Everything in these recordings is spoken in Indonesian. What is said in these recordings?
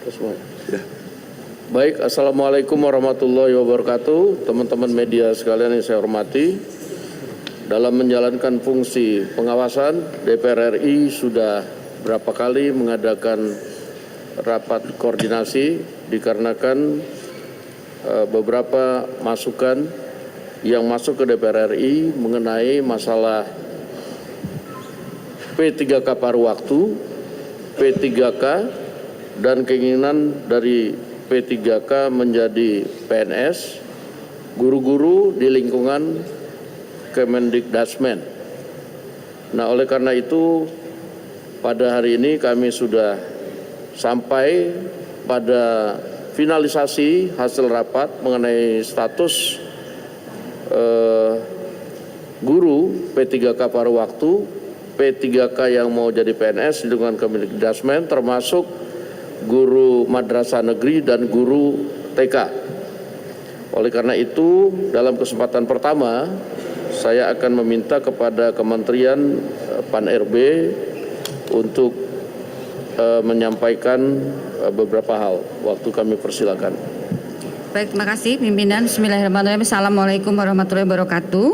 Sudah. Baik, Assalamualaikum warahmatullahi wabarakatuh. Teman-teman media sekalian yang saya hormati, dalam menjalankan fungsi pengawasan, DPR RI sudah berapa kali mengadakan rapat koordinasi dikarenakan beberapa masukan yang masuk ke DPR RI mengenai masalah P3K paruh waktu, P3K, dan keinginan dari P3K menjadi PNS, guru-guru di lingkungan Kemendikdasmen. Nah, oleh karena itu pada hari ini kami sudah sampai pada finalisasi hasil rapat mengenai status guru P3K paruh waktu, P3K yang mau jadi PNS di lingkungan Kemendikdasmen, termasuk guru madrasah negeri dan guru TK. Oleh karena itu, dalam kesempatan pertama, saya akan meminta kepada Kementerian Pan-RB untuk menyampaikan beberapa hal. Waktu kami persilakan. Baik, terima kasih pimpinan. Bismillahirrahmanirrahim. Assalamualaikum warahmatullahi wabarakatuh.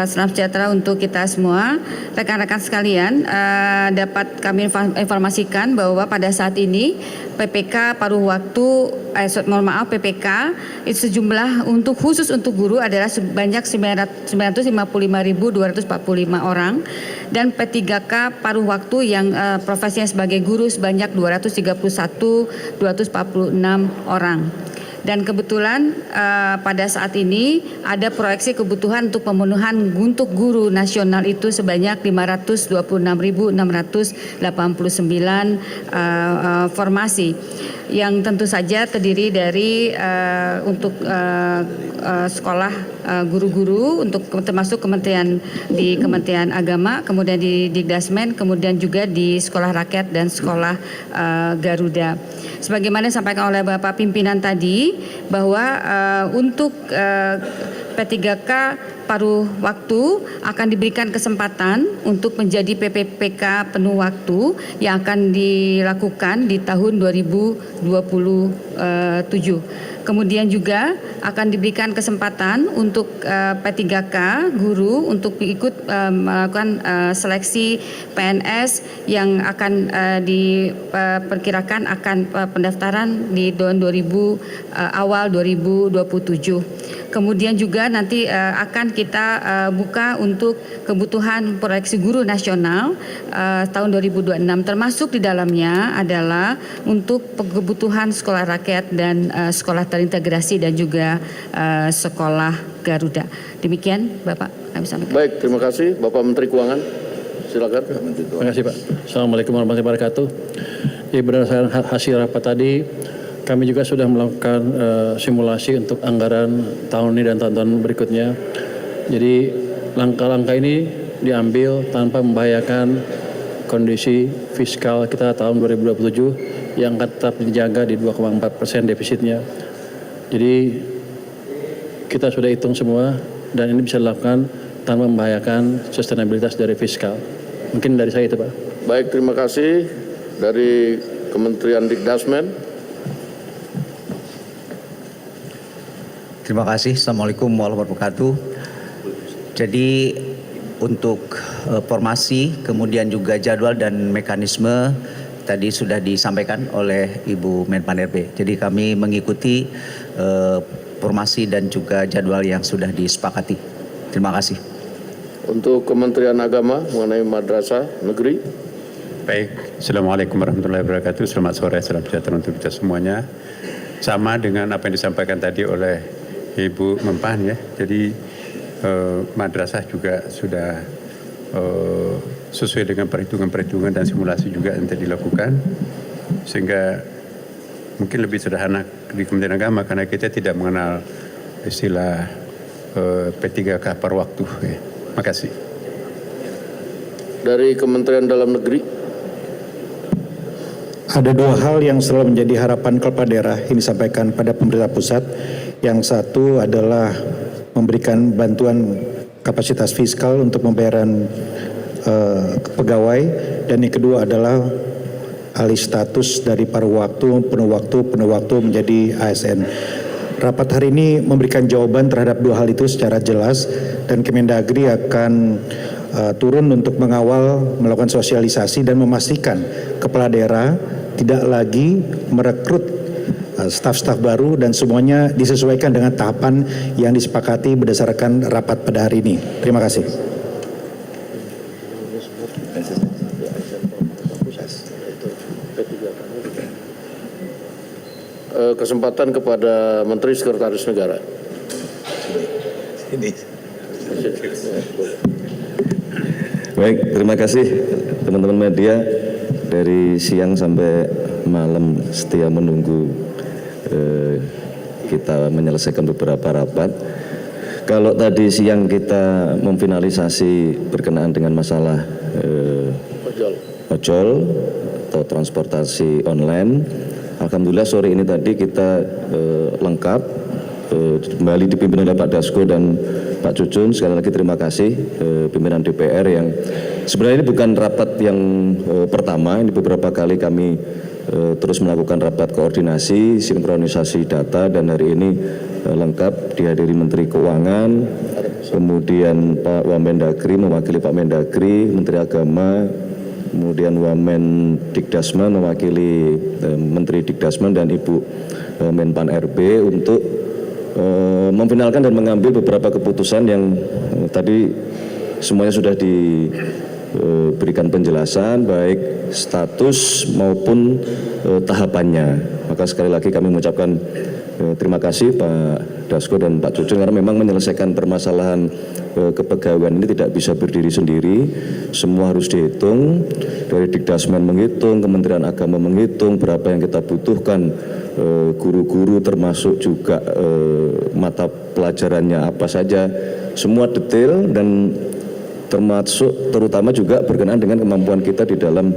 Salam sejahtera untuk kita semua. Rekan-rekan sekalian, dapat kami informasikan bahwa pada saat ini PPK paruh waktu, PPK itu sejumlah khusus untuk guru adalah sebanyak 955.245 orang, dan P3K paruh waktu yang profesinya sebagai guru sebanyak 231.246 orang. Dan kebetulan pada saat ini ada proyeksi kebutuhan untuk pemenuhan untuk guru nasional itu sebanyak 526.689 formasi, yang tentu saja terdiri dari untuk sekolah guru-guru untuk termasuk Kementerian Agama, kemudian di Dikdasmen, kemudian juga di sekolah rakyat dan sekolah Garuda. Sebagaimana disampaikan oleh Bapak pimpinan tadi, bahwa untuk P3K paruh waktu akan diberikan kesempatan untuk menjadi PPPK penuh waktu yang akan dilakukan di tahun 2027. Kemudian juga akan diberikan kesempatan untuk P3K guru untuk ikut melakukan seleksi PNS yang akan diperkirakan akan pendaftaran di tahun awal 2027. Kemudian juga nanti akan kita buka untuk kebutuhan proyeksi guru nasional tahun 2026, termasuk di dalamnya adalah untuk kebutuhan sekolah rakyat dan sekolah terintegrasi dan juga sekolah Garuda. Demikian Bapak kami sampaikan. Baik, terima kasih Bapak Menteri Keuangan. Silakan. Terima kasih Pak. Assalamualaikum warahmatullahi wabarakatuh. Berdasarkan hasil rapat tadi, kami juga sudah melakukan simulasi untuk anggaran tahun ini dan tahun-tahun berikutnya. Jadi langkah-langkah ini diambil tanpa membahayakan kondisi fiskal kita tahun 2027 yang akan tetap dijaga di 2,4% defisitnya. Jadi kita sudah hitung semua dan ini bisa dilakukan tanpa membahayakan sustainabilitas dari fiskal. Mungkin dari saya itu Pak. Baik, terima kasih. Dari Kementerian Dikdasmen. Terima kasih. Assalamualaikum warahmatullahi wabarakatuh. Jadi untuk formasi, kemudian juga jadwal dan mekanisme tadi sudah disampaikan oleh Ibu Menpan RB. Jadi kami mengikuti formasi dan juga jadwal yang sudah disepakati. Terima kasih. Untuk Kementerian Agama mengenai madrasah negeri. Baik, Assalamualaikum warahmatullahi wabarakatuh. Selamat sore, salam sejahtera untuk kita semuanya. Sama dengan apa yang disampaikan tadi oleh Ibu Menpan ya. Jadi madrasah juga sudah sesuai dengan perhitungan-perhitungan dan simulasi juga yang telah dilakukan, sehingga mungkin lebih sederhana di Kementerian Agama karena kita tidak mengenal istilah P3K per waktu. Ya. Terima kasih. Dari Kementerian Dalam Negeri. Ada dua hal yang selalu menjadi harapan kepala daerah yang disampaikan pada pemerintah pusat. Yang satu adalah memberikan bantuan kapasitas fiskal untuk pembayaran pegawai, dan yang kedua adalah alih status dari paruh waktu, penuh waktu menjadi ASN. Rapat hari ini memberikan jawaban terhadap dua hal itu secara jelas, dan Kemendagri akan turun untuk mengawal, melakukan sosialisasi dan memastikan kepala daerah tidak lagi merekrut staf-staf baru dan semuanya disesuaikan dengan tahapan yang disepakati berdasarkan rapat pada hari ini. Terima kasih. Kesempatan kepada Menteri Sekretaris Negara. Baik, terima kasih teman-teman media dari siang sampai malam setia menunggu kita menyelesaikan beberapa rapat. Kalau tadi siang kita memfinalisasi berkenaan dengan masalah ojol atau transportasi online, alhamdulillah sore ini tadi kita lengkap kembali dipimpin oleh Pak Dasko dan Pak Cucun. Sekali lagi terima kasih pimpinan DPR yang sebenarnya ini bukan rapat yang pertama, ini beberapa kali kami terus melakukan rapat koordinasi, sinkronisasi data, dan hari ini lengkap dihadiri Menteri Keuangan, kemudian Pak Wamendagri mewakili Pak Mendagri, Menteri Agama, kemudian Wamen Dikdasman mewakili Menteri Dikdasman dan Ibu Menpan RB untuk memfinalkan dan mengambil beberapa keputusan yang tadi semuanya sudah diberikan penjelasan baik status maupun tahapannya. Maka sekali lagi kami mengucapkan terima kasih Pak Dasko dan Pak Cucun karena memang menyelesaikan permasalahan kepegawaian ini tidak bisa berdiri sendiri, semua harus dihitung, dari Dikdasmen menghitung, Kementerian Agama menghitung berapa yang kita butuhkan, guru-guru termasuk juga mata pelajarannya apa saja, semua detail dan termasuk terutama juga berkenaan dengan kemampuan kita di dalam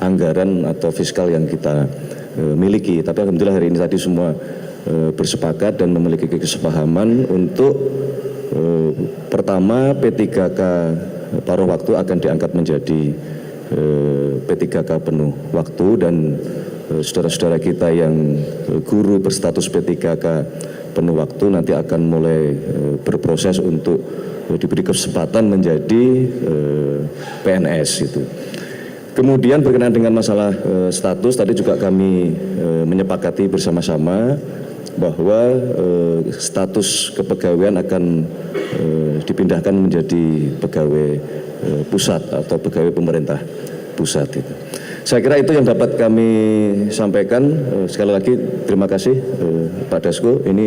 anggaran atau fiskal yang kita miliki. Tapi alhamdulillah hari ini tadi semua bersepakat dan memiliki kesepahaman untuk pertama P3K paruh waktu akan diangkat menjadi P3K penuh waktu, dan saudara-saudara kita yang guru berstatus P3K penuh waktu nanti akan mulai berproses untuk diberi kesempatan menjadi PNS itu. Kemudian berkenaan dengan masalah status, tadi juga kami menyepakati bersama-sama bahwa status kepegawaian akan dipindahkan menjadi pegawai pusat atau pegawai pemerintah pusat itu. Saya kira itu yang dapat kami sampaikan. Sekali lagi terima kasih Pak Dasko. Ini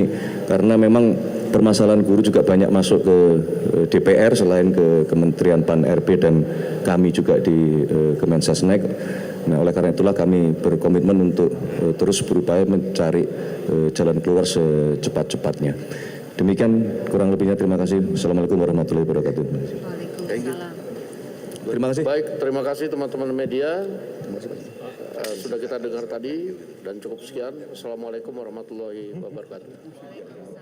karena memang permasalahan guru juga banyak masuk ke DPR selain ke Kementerian Pan RB dan kami juga di Kemensesnek. Nah, oleh karena itulah kami berkomitmen untuk terus berupaya mencari jalan keluar secepat-cepatnya. Demikian kurang lebihnya, terima kasih. Assalamualaikum warahmatullahi wabarakatuh. Terima kasih. Baik, terima kasih teman-teman media. Sudah kita dengar tadi dan cukup sekian. Assalamualaikum warahmatullahi wabarakatuh.